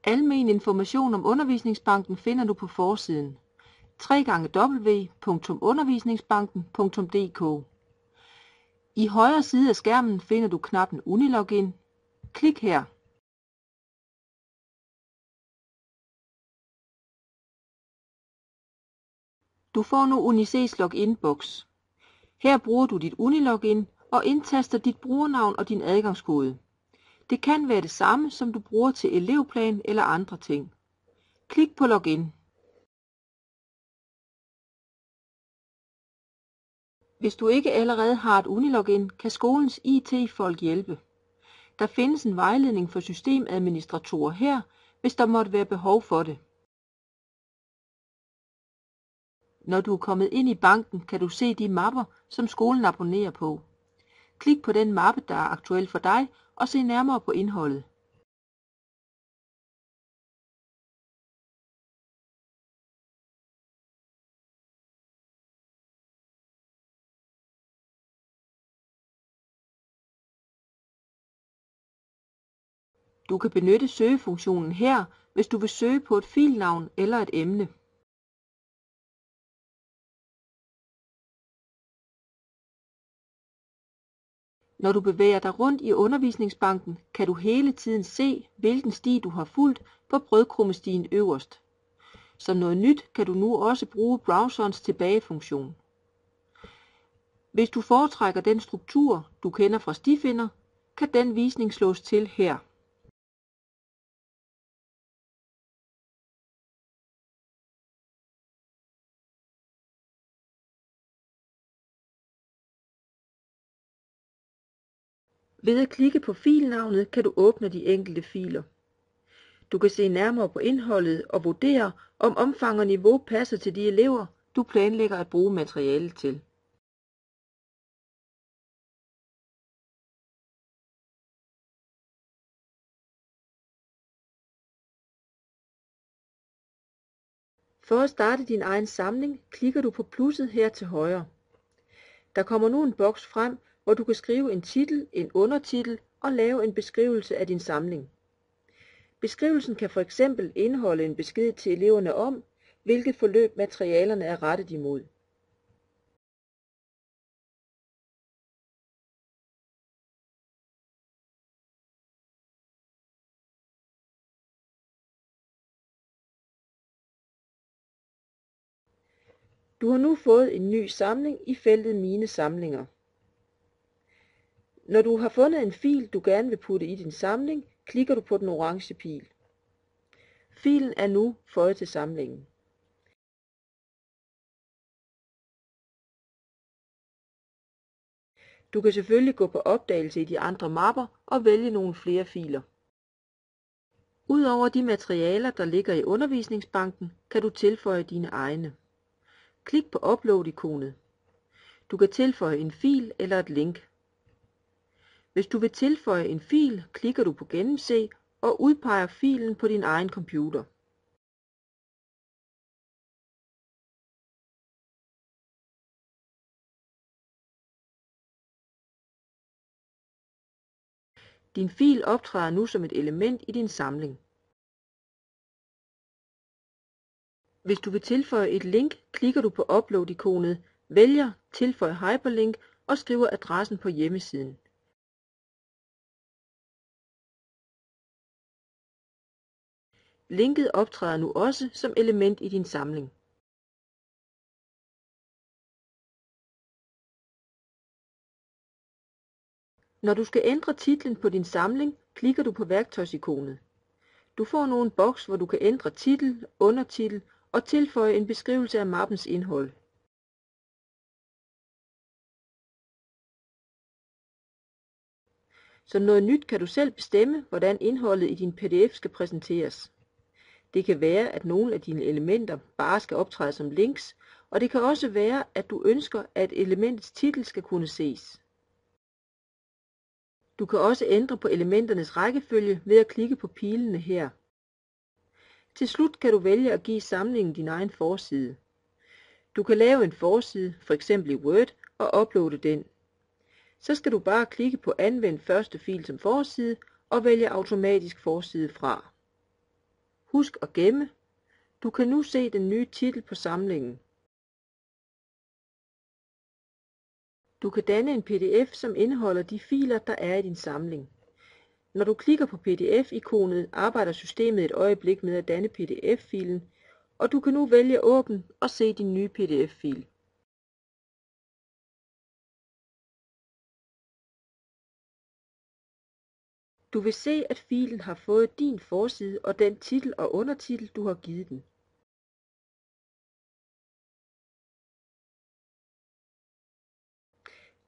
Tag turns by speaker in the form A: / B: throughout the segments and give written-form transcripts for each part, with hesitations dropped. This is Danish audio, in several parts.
A: Almen information om Undervisningsbanken finder du på forsiden www.undervisningsbanken.dk. I højre side af skærmen finder du knappen Unilogin. Klik her. Du får nu Unices login-boks. Her bruger du dit Unilogin og indtaster dit brugernavn og din adgangskode. Det kan være det samme, som du bruger til elevplan eller andre ting. Klik på Login. Hvis du ikke allerede har et Unilogin, kan skolens IT-folk hjælpe. Der findes en vejledning for systemadministratorer her, hvis der måtte være behov for det. Når du er kommet ind i banken, kan du se de mapper, som skolen abonnerer på. Klik på den mappe, der er aktuel for dig, og se nærmere på indholdet. Du kan benytte søgefunktionen her, hvis du vil søge på et filnavn eller et emne. Når du bevæger dig rundt i Undervisningsbanken, kan du hele tiden se, hvilken sti du har fulgt på brødkrummestien øverst. Som noget nyt kan du nu også bruge browserens tilbagefunktion. Hvis du foretrækker den struktur, du kender fra Stifinder, kan den visning slås til her. Ved at klikke på filnavnet kan du åbne de enkelte filer. Du kan se nærmere på indholdet og vurdere, om omfang og niveau passer til de elever, du planlægger at bruge materialet til. For at starte din egen samling, klikker du på plusset her til højre. Der kommer nu en boks frem, hvor du kan skrive en titel, en undertitel og lave en beskrivelse af din samling. Beskrivelsen kan f.eks. indeholde en besked til eleverne om, hvilket forløb materialerne er rettet imod. Du har nu fået en ny samling i feltet Mine samlinger. Når du har fundet en fil, du gerne vil putte i din samling, klikker du på den orange pil. Filen er nu føjet til samlingen. Du kan selvfølgelig gå på opdagelse i de andre mapper og vælge nogle flere filer. Udover de materialer, der ligger i Undervisningsbanken, kan du tilføje dine egne. Klik på Upload-ikonet. Du kan tilføje en fil eller et link. Hvis du vil tilføje en fil, klikker du på Gennemse og udpeger filen på din egen computer. Din fil optræder nu som et element i din samling. Hvis du vil tilføje et link, klikker du på Upload-ikonet, vælger Tilføj hyperlink og skriver adressen på hjemmesiden. Linket optræder nu også som element i din samling. Når du skal ændre titlen på din samling, klikker du på værktøjsikonet. Du får nu en boks, hvor du kan ændre titel, undertitel og tilføje en beskrivelse af mappens indhold. Som noget nyt kan du selv bestemme, hvordan indholdet i din PDF skal præsenteres. Det kan være, at nogle af dine elementer bare skal optræde som links, og det kan også være, at du ønsker, at elementets titel skal kunne ses. Du kan også ændre på elementernes rækkefølge ved at klikke på pilene her. Til slut kan du vælge at give samlingen din egen forside. Du kan lave en forside, f.eks. i Word, og uploade den. Så skal du bare klikke på Anvend første fil som forside og vælge automatisk forside fra. Husk at gemme. Du kan nu se den nye titel på samlingen. Du kan danne en pdf, som indeholder de filer, der er i din samling. Når du klikker på pdf-ikonet, arbejder systemet et øjeblik med at danne pdf-filen, og du kan nu vælge åbn og se din nye pdf-fil. Du vil se, at filen har fået din forside og den titel og undertitel, du har givet den.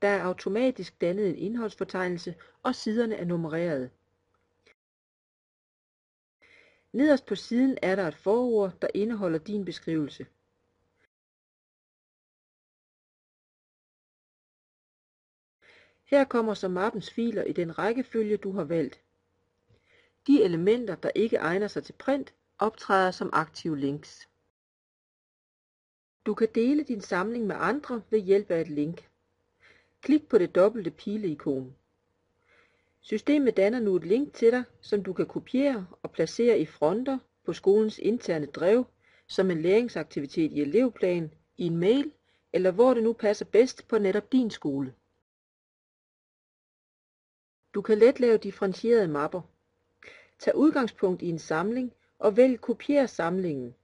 A: Der er automatisk dannet en indholdsfortegnelse, og siderne er nummererede. Nederst på siden er der et forord, der indeholder din beskrivelse. Her kommer så mappens filer i den rækkefølge, du har valgt. De elementer, der ikke egner sig til print, optræder som aktive links. Du kan dele din samling med andre ved hjælp af et link. Klik på det dobbelte pileikon. Systemet danner nu et link til dig, som du kan kopiere og placere i fronter, på skolens interne drev, som en læringsaktivitet i elevplanen, i en mail, eller hvor det nu passer bedst på netop din skole. Du kan let lave differentierede mapper. Tag udgangspunkt i en samling og vælg kopier samlingen.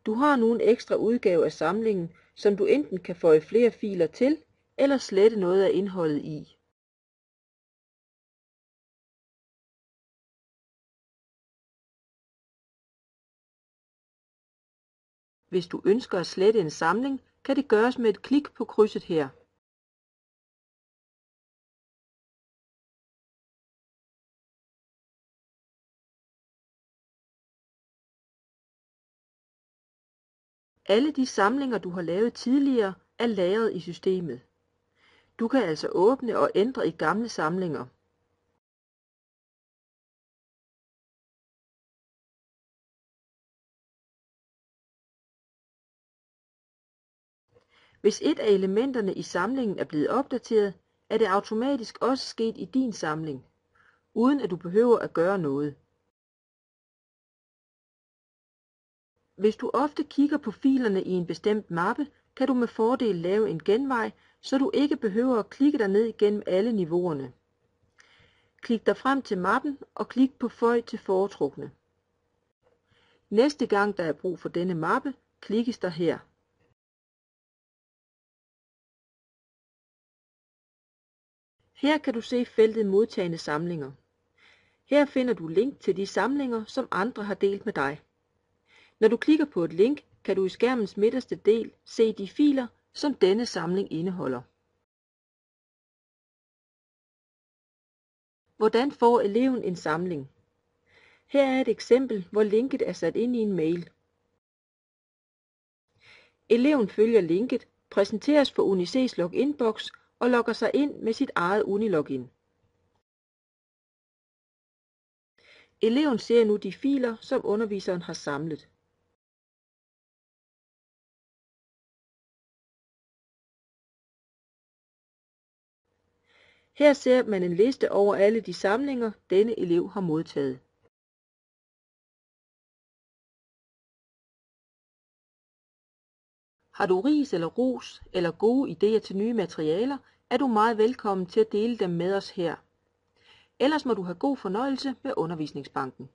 A: Du har nu en ekstra udgave af samlingen, som du enten kan føje flere filer til, eller slette noget af indholdet i. Hvis du ønsker at slette en samling, kan det gøres med et klik på krydset her. Alle de samlinger, du har lavet tidligere, er lagret i systemet. Du kan altså åbne og ændre i gamle samlinger. Hvis et af elementerne i samlingen er blevet opdateret, er det automatisk også sket i din samling, uden at du behøver at gøre noget. Hvis du ofte kigger på filerne i en bestemt mappe, kan du med fordel lave en genvej, så du ikke behøver at klikke dig ned igennem alle niveauerne. Klik dig frem til mappen og klik på Føj til foretrukne. Næste gang der er brug for denne mappe, klikkes der her. Her kan du se feltet modtagne samlinger. Her finder du link til de samlinger, som andre har delt med dig. Når du klikker på et link, kan du i skærmens midterste del se de filer, som denne samling indeholder. Hvordan får eleven en samling? Her er et eksempel, hvor linket er sat ind i en mail. Eleven følger linket, præsenteres for Unices login-boks og logger sig ind med sit eget Unilogin. Eleven ser nu de filer, som underviseren har samlet. Her ser man en liste over alle de samlinger, denne elev har modtaget. Har du ris eller ros eller gode idéer til nye materialer, er du meget velkommen til at dele dem med os her. Ellers må du have god fornøjelse med Undervisningsbanken.